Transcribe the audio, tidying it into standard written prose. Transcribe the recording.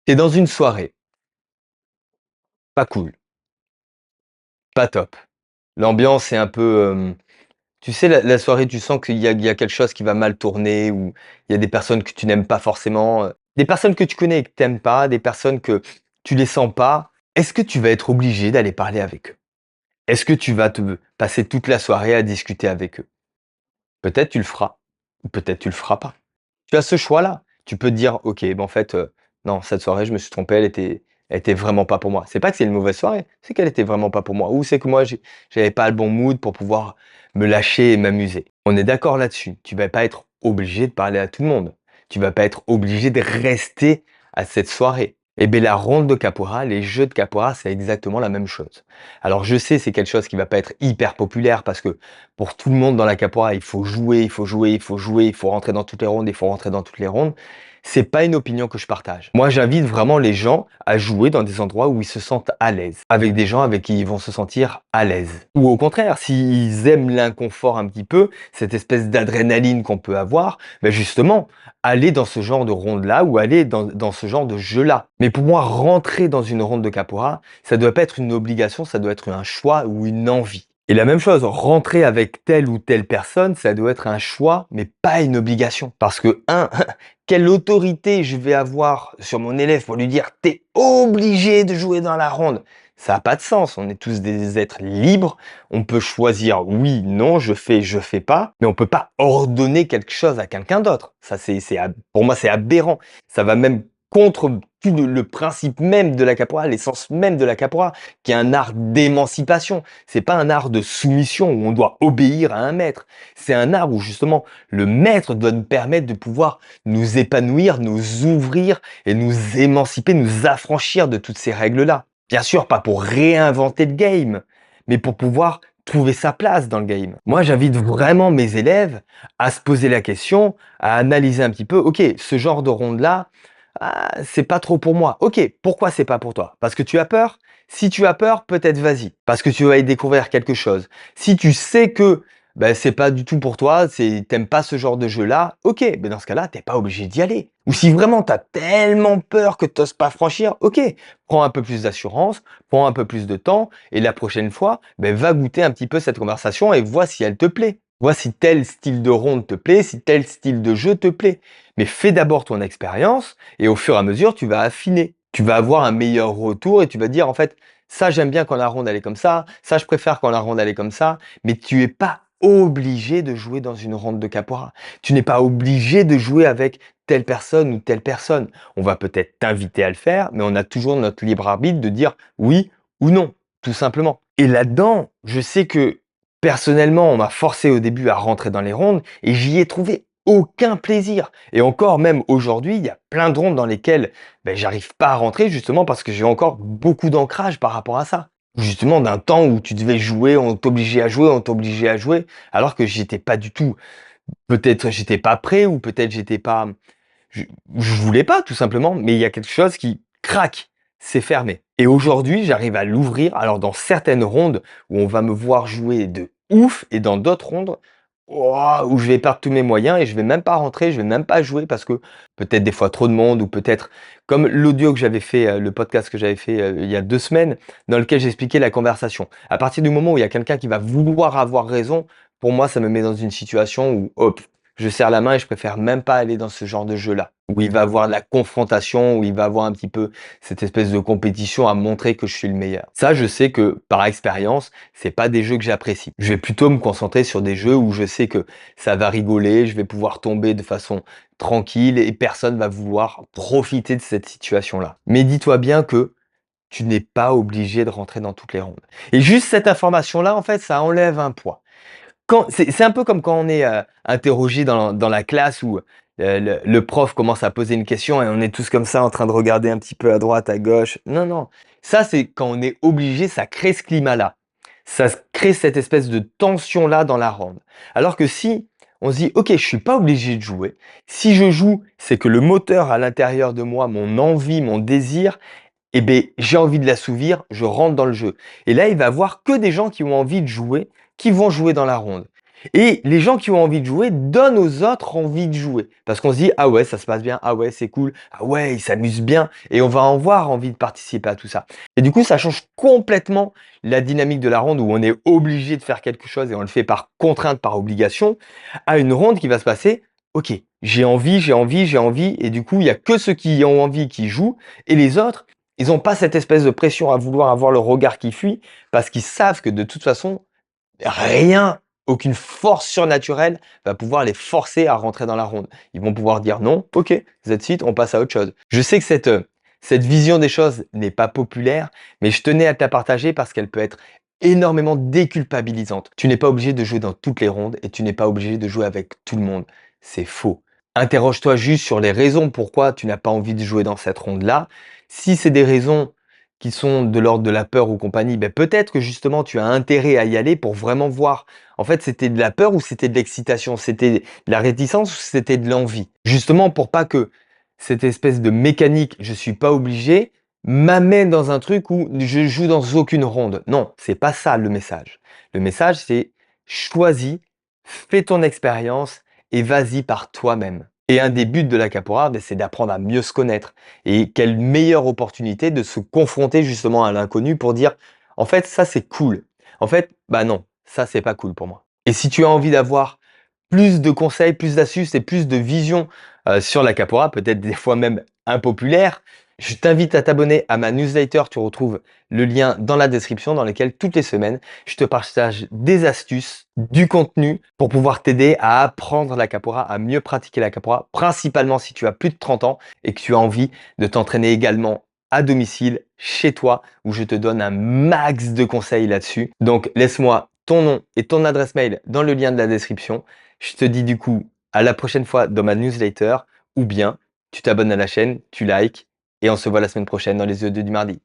T'es dans une soirée, pas cool, pas top. L'ambiance est un peu, tu sais la soirée, tu sens qu'il y a quelque chose qui va mal tourner ou il y a des personnes que tu n'aimes pas forcément, des personnes que tu connais et que tu aimes pas, des personnes que tu les sens pas. Est-ce que tu vas être obligé d'aller parler avec eux? Est-ce que tu vas te passer toute la soirée à discuter avec eux? Peut-être tu le feras ou peut-être tu le feras pas. Tu as ce choix-là. Tu peux te dire: «OK, ben, en fait, non, cette soirée, je me suis trompé, elle était vraiment pas pour moi». C'est pas que c'est une mauvaise soirée, c'est qu'elle était vraiment pas pour moi ou c'est que moi, j'avais pas le bon mood pour pouvoir me lâcher et m'amuser. On est d'accord là-dessus. Tu vas pas être obligé de parler à tout le monde. Tu vas pas être obligé de rester à cette soirée. Et beh, la ronde de capoeira, les jeux de capoeira, c'est exactement la même chose. Alors je sais, c'est quelque chose qui va pas être hyper populaire parce que pour tout le monde dans la capoeira, il faut jouer, il faut jouer, il faut jouer, il faut rentrer dans toutes les rondes, il faut rentrer dans toutes les rondes. C'est pas une opinion que je partage. Moi, j'invite vraiment les gens à jouer dans des endroits où ils se sentent à l'aise, avec des gens avec qui ils vont se sentir à l'aise. Ou au contraire, s'ils aiment l'inconfort un petit peu, cette espèce d'adrénaline qu'on peut avoir, ben justement, aller dans ce genre de ronde-là ou aller dans ce genre de jeu-là. Mais pour moi, rentrer dans une ronde de capoeira, ça doit pas être une obligation, ça doit être un choix ou une envie. Et la même chose, rentrer avec telle ou telle personne, ça doit être un choix, mais pas une obligation. Parce que, quelle autorité je vais avoir sur mon élève pour lui dire: «T'es obligé de jouer dans la ronde». Ça a pas de sens. On est tous des êtres libres. On peut choisir oui, non, je fais pas, mais on peut pas ordonner quelque chose à quelqu'un d'autre. Ça, pour moi, c'est aberrant. Ça va même contre tout le principe même de la capoeira, l'essence même de la capoeira, qui est un art d'émancipation. C'est pas un art de soumission où on doit obéir à un maître. C'est un art où justement le maître doit nous permettre de pouvoir nous épanouir, nous ouvrir et nous émanciper, nous affranchir de toutes ces règles-là. Bien sûr, pas pour réinventer le game, mais pour pouvoir trouver sa place dans le game. Moi, j'invite vraiment mes élèves à se poser la question, à analyser un petit peu, ok, ce genre de ronde-là, c'est pas trop pour moi. Ok, pourquoi c'est pas pour toi? Parce que tu as peur? Si tu as peur, peut-être vas-y, parce que tu vas y découvrir quelque chose. Si tu sais que ben, c'est pas du tout pour toi, t'aimes pas ce genre de jeu-là, ok, mais dans ce cas-là, t'es pas obligé d'y aller. Ou si vraiment tu as tellement peur que tu n'oses pas franchir, ok, prends un peu plus d'assurance, prends un peu plus de temps, et la prochaine fois, ben, va goûter un petit peu cette conversation et vois si elle te plaît. Vois si tel style de ronde te plaît, si tel style de jeu te plaît. Mais fais d'abord ton expérience et au fur et à mesure, tu vas affiner. Tu vas avoir un meilleur retour et tu vas dire en fait, ça j'aime bien quand la ronde elle est comme ça je préfère quand la ronde elle est comme ça, mais tu es pas obligé de jouer dans une ronde de capoeira. Tu n'es pas obligé de jouer avec telle personne ou telle personne. On va peut-être t'inviter à le faire, mais on a toujours notre libre arbitre de dire oui ou non, tout simplement. Et là-dedans, je sais que personnellement, on m'a forcé au début à rentrer dans les rondes et j'y ai trouvé aucun plaisir. Et encore, même aujourd'hui, il y a plein de rondes dans lesquelles j'arrive pas à rentrer justement parce que j'ai encore beaucoup d'ancrage par rapport à ça. Justement, d'un temps où tu devais jouer, on t'obligeait à jouer, on t'obligeait à jouer, alors que j'étais pas du tout. Peut-être j'étais pas prêt ou peut-être j'étais pas. Je, je voulais pas tout simplement, mais il y a quelque chose qui craque, c'est fermé. Et aujourd'hui, j'arrive à l'ouvrir. Alors dans certaines rondes où on va me voir jouer de ouf et dans d'autres rondes où je vais perdre tous mes moyens et je vais même pas rentrer, je vais même pas jouer parce que peut-être des fois trop de monde ou peut-être comme l'audio que j'avais fait, le podcast que j'avais fait il y a 2 semaines dans lequel j'expliquais la conversation. À partir du moment où il y a quelqu'un qui va vouloir avoir raison, pour moi, ça me met dans une situation où hop, je serre la main et je préfère même pas aller dans ce genre de jeu-là, où il va avoir de la confrontation, où il va avoir un petit peu cette espèce de compétition à montrer que je suis le meilleur. Ça, je sais que par expérience, c'est pas des jeux que j'apprécie. Je vais plutôt me concentrer sur des jeux où je sais que ça va rigoler, je vais pouvoir tomber de façon tranquille et personne va vouloir profiter de cette situation-là. Mais dis-toi bien que tu n'es pas obligé de rentrer dans toutes les rondes. Et juste cette information-là, en fait, ça enlève un poids. C'est un peu comme quand on est, interrogé dans la classe où, le prof commence à poser une question et on est tous comme ça en train de regarder un petit peu à droite, à gauche. Non, non, ça c'est quand on est obligé, ça crée ce climat-là. Ça crée cette espèce de tension-là dans la ronde. Alors que si on se dit: «OK, je suis pas obligé de jouer. Si je joue, c'est que le moteur à l'intérieur de moi, mon envie, mon désir, eh beh, j'ai envie de l'assouvir, je rentre dans le jeu». Et là, il va voir que des gens qui ont envie de jouer, qui vont jouer dans la ronde. Et les gens qui ont envie de jouer donnent aux autres envie de jouer. Parce qu'on se dit, ah ouais, ça se passe bien, ah ouais, c'est cool, ah ouais, ils s'amusent bien, et on va en avoir envie de participer à tout ça. Et du coup, ça change complètement la dynamique de la ronde où on est obligé de faire quelque chose et on le fait par contrainte, par obligation, à une ronde qui va se passer, ok, j'ai envie, j'ai envie, j'ai envie, et du coup, il n'y a que ceux qui ont envie qui jouent, et les autres, ils n'ont pas cette espèce de pression à vouloir avoir le regard qui fuit, parce qu'ils savent que de toute façon, rien, aucune force surnaturelle va pouvoir les forcer à rentrer dans la ronde. Ils vont pouvoir dire non, ok, that's it, on passe à autre chose. Je sais que cette vision des choses n'est pas populaire, mais je tenais à te la partager parce qu'elle peut être énormément déculpabilisante. Tu n'es pas obligé de jouer dans toutes les rondes et tu n'es pas obligé de jouer avec tout le monde. C'est faux. Interroge-toi juste sur les raisons pourquoi tu n'as pas envie de jouer dans cette ronde-là. Si c'est des raisons qui sont de l'ordre de la peur ou compagnie, ben peut-être que justement tu as intérêt à y aller pour vraiment voir. En fait, c'était de la peur ou c'était de l'excitation, c'était de la réticence ou c'était de l'envie. Justement pour pas que cette espèce de mécanique, je suis pas obligé, m'amène dans un truc où je joue dans aucune ronde. Non, c'est pas ça le message. Le message c'est choisis, fais ton expérience et vas-y par toi-même. Et un des buts de la capoeira, ben, c'est d'apprendre à mieux se connaître. Et quelle meilleure opportunité de se confronter justement à l'inconnu pour dire, en fait, ça c'est cool. En fait, bah non, ça c'est pas cool pour moi. Et si tu as envie d'avoir plus de conseils, plus d'astuces et plus de vision sur la capoeira, peut-être des fois même impopulaire, je t'invite à t'abonner à ma newsletter. Tu retrouves le lien dans la description dans lequel toutes les semaines, je te partage des astuces, du contenu pour pouvoir t'aider à apprendre la capoeira, à mieux pratiquer la capoeira, principalement si tu as plus de 30 ans et que tu as envie de t'entraîner également à domicile, chez toi, où je te donne un max de conseils là-dessus. Donc laisse-moi ton nom et ton adresse mail dans le lien de la description. Je te dis du coup à la prochaine fois dans ma newsletter ou bien tu t'abonnes à la chaîne, tu likes et on se voit la semaine prochaine dans les yeux du mardi.